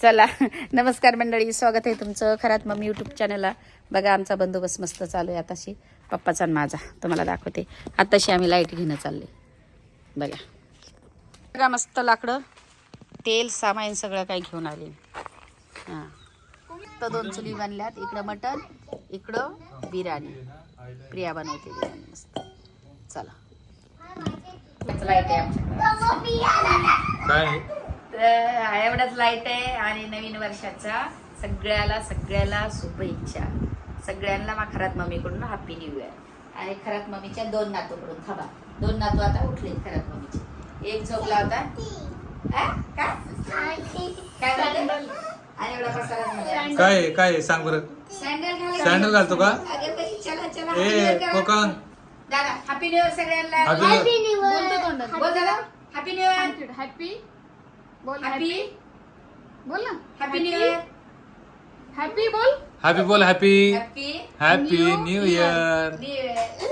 चला नमस्कार मंडळी, स्वागत आहे तुमचं खरात मम्मी यूट्यूब चॅनलला. बघा आमचा बंदोबस्त मस्त चालू आहे. आताशी पप्पाचा आणि माझा तुम्हाला दाखवते. आताशी आम्ही लाईट घेणं चालले. बघा बघा मस्त लाकडं, तेल, सामान सगळं काही घेऊन आले. हां तर 2 चुली बनल्यात. इकडं मटण, इकडं बिर्याणी. प्रिया बनवते बिर्याणी मस्त. चला लाईट आहे काय एवढाच लाईट आहे. आणि नवीन वर्षाचा सगळ्याला शुभेच्छा. सगळ्यांना खरात मम्मीकडून हॅपी न्यू इयर. आणि खरात मम्मीच्या 2 नातूकडून. थांबा, 2 नातू आता उठले खरात मम्मीचे. एक झोपला होता. आणि एवढा पसारा काय काय सांग बरं. सँडल घालतो का? ए कोकण दादा हॅपी न्यू इयर सगळ्यांना. हॅपी न्यू बोल दादा हॅपी न्यू इयर. हॅपी बोल. हॅपी बोल ना. Happy new year. हॅपी बोल. Happy happy happy new year. New year.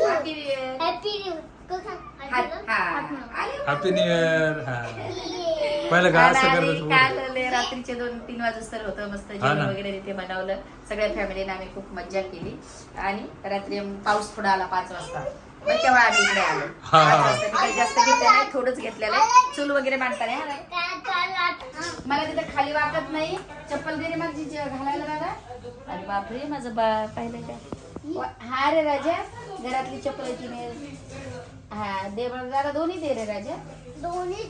Happy new year. Happy new year. हा पहिलं का असं करत काल रात्रीचे 2-3 वाजता होतं. मस्त जेवण वगैरे तिथे बनवलं. सगळ्या फॅमिलीने आम्ही खूप मज्जा केली. आणि रात्री पाऊस थोडा आला 5 वाजता. मग तेव्हा आम्ही इकडे आलो. 5 वाजता काही जास्त घेतलं नाही, थोडंच घेतलेलं आहे. चूल वगैरे मांडता नाही. मला तिथं खाली वाटत नाही. चप्पल दे रे माझी घालायला दादा. अरे बापरे माझं पाहिलं का. हा रे राजा, घरातली चप्पल नाही. हा दे दादा, दोन्ही दे रे राजा. दोन्ही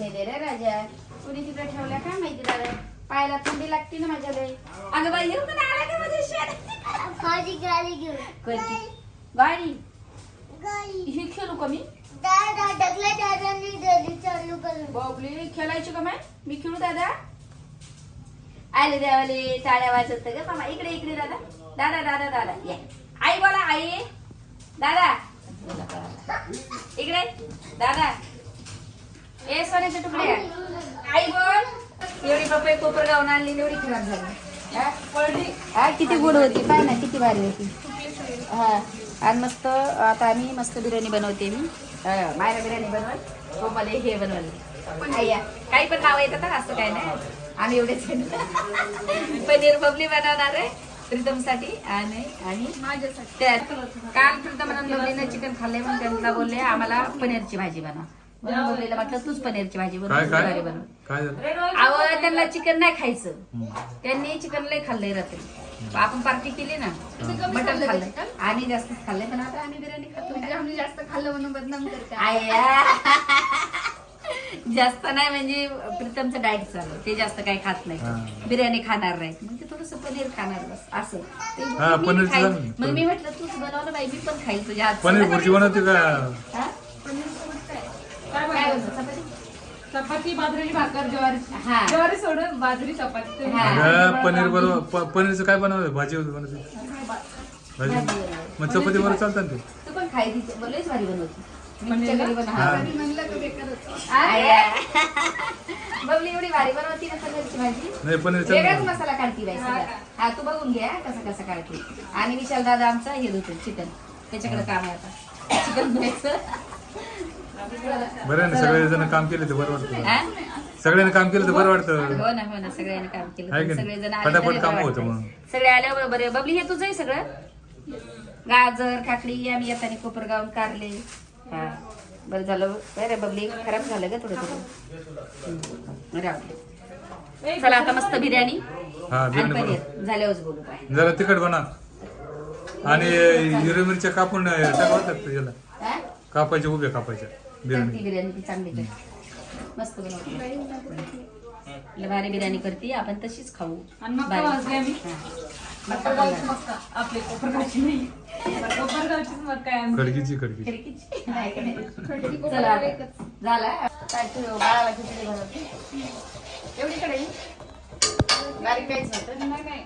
दे रे राजा. कुणी तिथे ठेवल्या काय माहिती दादा. पायाला थंडी लागते ना माझ्या लय. अगं बाई येऊ का आला का माझ्या गाडी ही खेळू का मी. बापले खेळायची का मी खेळू दादा. आले देवाले टाळ्या वाजत ग मामा. इकडे इकडे दादा. दादा दादा दादा या. आई बोला आई. दादा इकडे दादा. ए सोन्याचे तुकडे आई बोल. एवढी पपई कोपर गावून आणली, एवढी खराब झाली. किती गोड होती पाय ना, किती भारी होती. हा आणि मस्त आता आम्ही मस्त बिर्याणी बनवते. मी मायरा बिर्याणी बनवत, कोमल हे बनवले. काही पण नाव येतात असं काय नाही. आम्ही एवढेच पनीर बबली बनवणार आहे प्रीतमसाठी आणि माझ्यासाठी. काल प्रीतम बबलीने चिकन खाल्ले म्हणून त्यांना बोलले आम्हाला पनीरची भाजी बनवा. म्हणून बबलीला म्हटलं तूच पनीरची भाजी बनव. अहो त्यांना चिकन नाही खायचं. त्यांनी चिकन लय खाल्लंय रात्री. आपण पार्टी केली ना, मटन खाल्लं आणि जास्त खाल्लंय. पण आता आम्ही बिर्याणी खातो. आम्ही जास्त खाल्लं म्हणून बदनाम करते. जास्त नाही म्हणजे प्रीतमचं डाएट चालू. ते जास्त काही खात नाही, बिर्याणी खाणार नाही. मग ते थोडस पनीर खाणार बस असं. मग मी म्हटलं तूच बनवलं बाई, मी पण खाईल तुझ्या हात. पनीर भुर्जी बनवते का? चपाती, बाजरीची भाकर, ज्वारी सोडून बाजरी चपाती. पनीर बरोबर पनीरचं काय बनवलं? भाजी बनवते भाजी. मग चपाती बरोबर चालतं ना ते. तू पण खाई तिथे बोललेच भारी बनवती. बबली एवढी भारी बनवती ना पनीरची भाजी. नाही पनीर वेगळाच मसाला काढती बाई सगळा. हा तू बघून घ्या कसा काढते. आणि विशाल दादा आमचा हे धुतो चिकन. त्याच्याकडे काम आहे आता चिकन धुवायचं. बरं ना, सगळेजण काम केलं तर बरं वाटतं. सगळ्यांनी काम केलं तर बरं वाटतं. हो ना सगळ्यांनी काम केलं. सगळेजण फटाफट काम होतं म्हणून. सगळे आल्यावर बरोबर आहे. बबली हे तुझं आहे सगळं. गाजर, काकडी आम्ही येताना कोपरगावून कारले. हा बरं झालं. बरं बबली खराब झालं ग थोडं. चला आता मस्त बिर्याणी आणि पनीर झाल्यावरच बोलू. काय जरा तिखट बनवा आणि हिरवी मिरच्या कापून टाकतात त्याला. कापायच्या उभ्या कापायच्या. बिर्याणी ती चांगली मस्त बनवते. भारी बिर्याणी करते. आपण तशीच खाऊ. आपले कोपरगावची नाही, कोपरगावचीच मग काय खडकीची चला झाला. काय तू बाळाला खिचडी बनवते एवढी कडे बारीक काहीच नव्हतं. नाही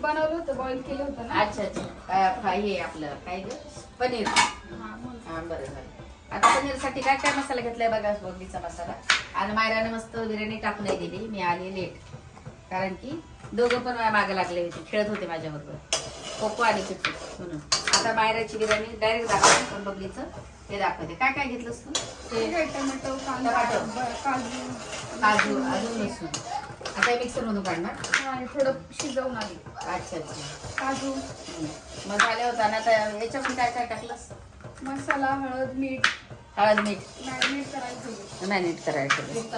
बनवलं होतं, बॉईल केलं होतं ना. अच्छा हे आपलं काय पनीर. हा बरं झालं. आता पनीरसाठी काय काय मसाला घेतलाय बघा. बबलीचा मसाला. आणि मायराने मस्त बिर्याणी टाकून दिली. मी आली लेट कारण की दोघं पण मागे लागले होते, खेळत होते माझ्याबरोबर कोको आणि चिट्टी म्हणून. आता मायराची बिर्याणी डायरेक्ट दाखवते. पण बबलीचं ते दाखवते. काय काय घेतलंस तू? टोमॅटो, कांदा, काजू, काजू अजून लसूण. आता मिक्सर मधून काढणार. हा, हे थोडं शिजवून आली. अच्छा अच्छा. काजू, मग झाले होता ना. तर याच्यामध्ये काय काय टाकलंस? मसाला, हळद, मीठ हळद मीठ मॅरिनेट करायचं. मॅरिनेट करायला ठेवलंस.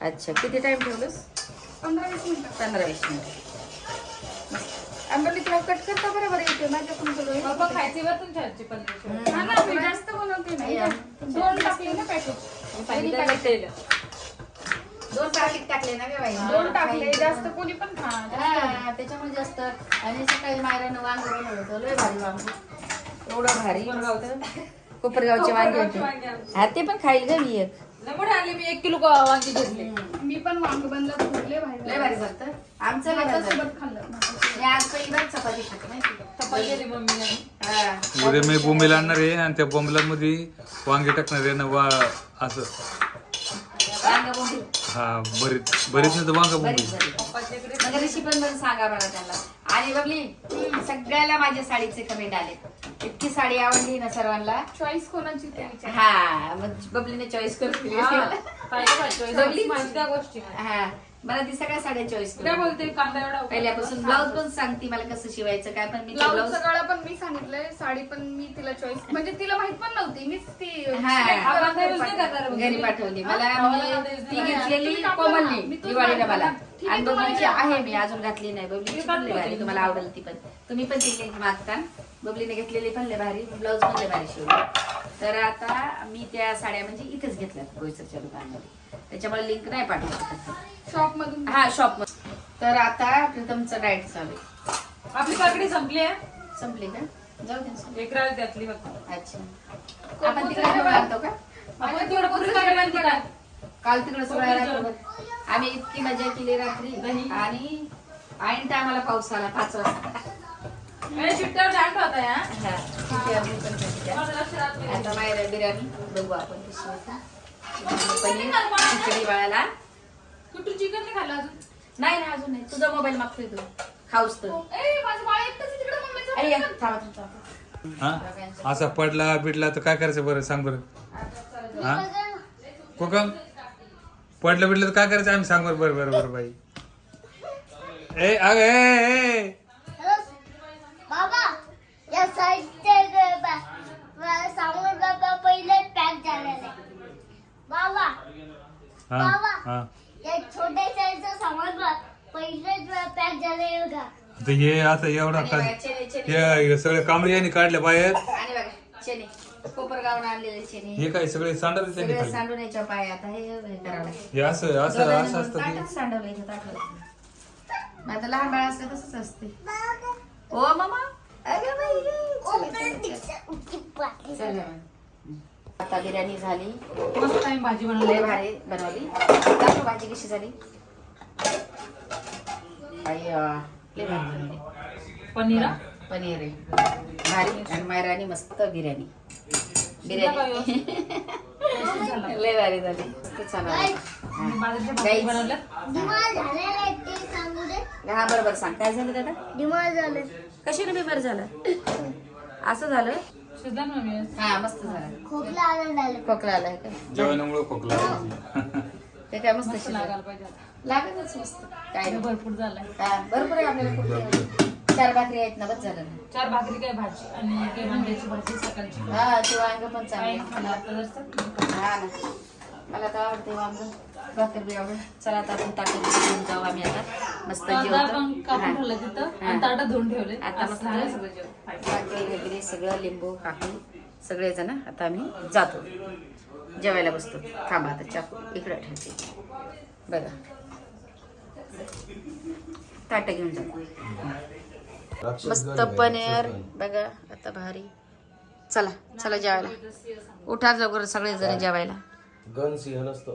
अच्छा किती टाइम ठेवलंस? 15-20 मिनिटं. 15-20 मिनिट. आंबोली तुला कट करता बरोबर येते माझ्याकडून सगळं. बाबा खायची वर तुमच्या हातची पनीर. हा ना, मी जास्त बनवते नाही. 2 टाकले ना पॅकेट. दोन पॅकेट टाकले ना ग बाई. 2 टाकले, जास्त कोणी पण खा. हा, त्याच्यामुळे जास्त. आणि सकाळी मायरानं वांग बनवलं होतं. लय भारी वांग, एवढं भारी. कोपरगावचे वांगे होते. हा ते पण खाईल ग मी एक. लंबड आले मी 1 किलो वांगी घेतले. मी पण वांग बनलं भरले बाहेर. लय भारी झालं. आमचं लय भारी झालं. सोबत खाल्लं. मी आज पहिल्यांदाच चपाती खाते माहिती का? चपाती केली मम्मीने. हा. उद्या मी बोंबीला आणणार आहे आणि त्या बोंबीलामध्ये वांगे टाकणार आहे ना. असं वांग बोंबील. हा बरीच बरीच नाही तर वांगा बोंबील. बरीच झाली. मग रेसिपी पण बरं सांगा मला त्याला. आणि बबली सगळ्याला माझ्या साडीचे कमेंट आले. इतकी साडी आवडली ना सर्वांना. चॉईस कोणाची ते विचार. हा मग बबलीने चॉईस करून दिली. सगळी माहिती त्या गोष्टी. हा मला ती सगळ्या साड्या चॉईस काय बोलते कांदा एवढा पहिल्यापासून ब्लाऊज पण सांगते मला कसं शिवायचं काय. पण मी ब्लाऊज ब्लाऊज सगळं पण मी सांगितलंय. साडी पण मी तिला चॉईस म्हणजे तिला माहित पण नव्हती. मीच ती हा. कांदा use नाही करणार बघ. घरी पाठवली मला. हा, म्हणजे ती घेतलेली तुम्ही टाकलं ना. कोमलनी मी तूच दिवाळीला मला. ठीक आहे, आणि तुम्हाला बबलीची घ्या. आहे मी अजून घातली नाही. बबलीची पण लय भारी. तुम्हाला आवडेल ती पण. तुम्ही पण ती मागता. बबलीने घेतलेली पण लय भारी. ब्लाऊज पण लय भारी शिवली. तर आता मी त्या साड्या म्हणजे इथेच घेतल्यात बोईसरच्या दुकानामध्ये. त्याच्यामुळे लिंक नाही पाठवत शॉप मधून. हा शॉप मध्ये. तर आता प्रीतमचं डाएट चालू आहे. आपली काकडी संपली आहे. संपली का? जाऊ दे. एक राहिली त्यातली बघ. अच्छा आपण तिकडे घेऊन आणतो का? आपण थोडं पुरी काकडी आणली का? काल तिकडे सगळ्या रात्री आम्ही इतकी मजा केली रात्री. आणि ऐन टायमाला पाऊस आला 5 वाजता. चिट्ट्यावर जाणता होता या. हा, किती आम्ही पण खाल्ल्या. माझं लक्ष राहत नाही. आता मायरा बिर्याणी बघू आपण कशी होती. पनीर खिचडी बाळाला. कुठं चिकन नाही खाल्लं अजून. नाही ना अजून नाही. तुझा मोबाईल मागतोय तू खाऊस तर. ए, माझं बाळ एकटंच आहे तिकडे मम्मीचं. अरे या, थांबा थांबा. हा असा पडला बिडला तर काय करायचं बरं सांग बरं. हा कोकम पडलं बिडलं तर काय करायचं आम्ही सांग बरं. बरं बरं बरं बाई. ए अग ए बाबा या साईडचे सामान बाबा पहिले पॅक झालेलं आहे. बाबा हा हा या छोट्या साईजचं सामान पहिलेच पॅक झालंय बघा. तर हे आता एवढा आणि बघा, चेने चेने. हे सगळे कांबळे यांनी काढले बाहेर. आणि बघा चेने कोपरगावनं आणलेले चेने. हे काय सगळे सांडले त्यांनी सगळं खाली. सांडून याच्या पाय आता हे करावं लागेल. हे असं असं असं असतं ते. ताटच सांडवलं इथं ताटलं. आता लहान बाळ असलं तसंच असते. ओ मामा अगं बाई चला. आता बिर्याणी झाली. मस्त आम्ही भाजी लय बनवली. भारी बनवली. दाखव भाजी कशी झाली. अय्या, लय भारी बनवली. पनीर हा? पनीर आहे भारी. आणि मायरानी मस्त बिर्याणी. बिर्याणी लय भारी झाली. मस्त छान झाली. बाजरीच्या भाकरी गाईच. बनवल्या. दिवाळ झालेलं आहे ते सांगू दे. हा बरोबर सांग काय झालं दादा. दिवाळ झालं. कशी बिमार झालं असं झालं. शिजला ना मी. हा मस्त झालं. खोकला आलं झालं. खोकला आलाय का? जेवणामुळे खोकला. ते काय मस्त मस्त शिजलं. लागायला पाहिजे आता. लागतच मस्त काय हे नाही. भरपूर झालंय. हा, भरपूर आहे आपल्याला खूप. 4 भाकरी आहेत ना बस झालं ना. 4 भाकरी काय भाजी आणि काही वांग्याची भाजी सकाळची. हा ते वांग पण काय चांगलं. खाल्लं आता जसं. हा ना मला तर आवडते वांग. भाकर बी आवडत. चला आता आपण ताटात घेऊन जाऊ आम्ही आता मस्त कांदा पण कापून जेवतो. ठेवलं तिथं हा. आणि ताटात धुवून ठेवले. आता असं मस्त झालं सगळं जेवण. भाकरी वगैरे सगळं लिंबू काकडी सगळेजण आता आम्ही जातो जेवायला बसतो. थांबा आता चाकू इकडं ठेवते बघा. ताटं घेऊन जातो. मस्त पनीर बघा आता भारी. चला चला जेवायला. उठा लवकर सगळेजण जेवायला. गन सिंह नसतो.